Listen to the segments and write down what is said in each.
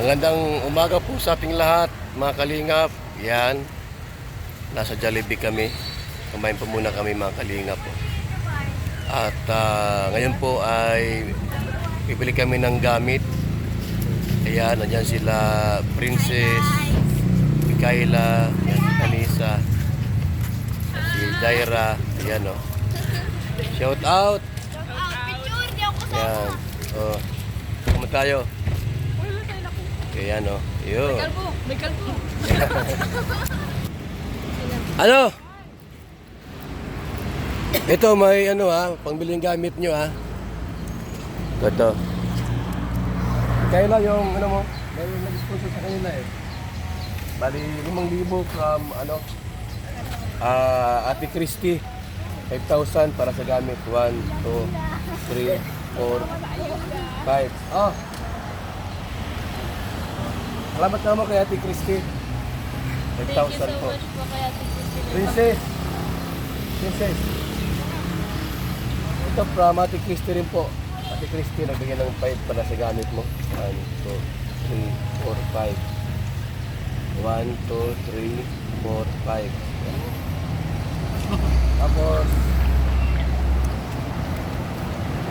Magandang umaga po sa ating lahat, mga kalingap. Yan, nasa Jollibee kami. Kumain po muna kami, mga kalingap po. At ngayon po ay bibili kami ng gamit. Ayan, nandiyan sila Princess, Mikaela, yan, si Tanisa, si Jaira. Ayan o. Shout out! Yan. O, kumot tayo. Ayan o. Yun. May kalbo. Ano? Ito may ano pangbiling gamit nyo Ito. Kaya lang yung ano mo, may nag-sponsor sa kanila Bali 5,000 from Ate Christy. 5,000 para sa gamit. 1, 2, 3, 4, 5. Oh. Salamat naman kay Ate Christy. 5,000 po. Princess. Princess. Ito from Ate Christy rin po. Ate Christy, nagbigay ng 5 para sa gamit mo. 1, 2, 3, 4, 5. 1, 2, 3, 4, 5. Tapos,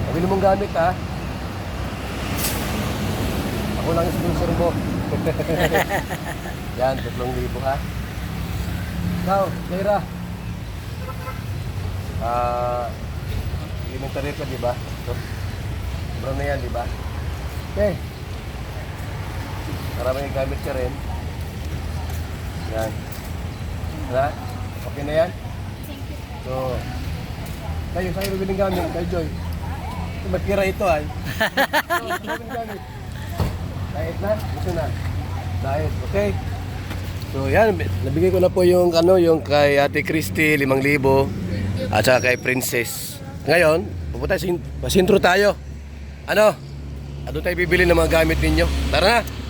nabili mong gamit Ako lang yung sponsor mo. Yan, 3,000 Ikaw, Jaira. Elementary ka, diba? So, sobrang na yan, diba? Okay. Maraming gamit ka rin. Yan. Hala? Okay na yan? So, kayo, sa'yo bibiling gamit, kay Joy. Magkira ito bibiling gamit. Diet na? Gusto na? Diet, okay. So yan, nabigay ko na po yung yung kay Ate Christy 5,000 at saka kay Princess. Ngayon, pupunta pasintro tayo. Ano tayo bibili ng mga gamit ninyo? Tara na!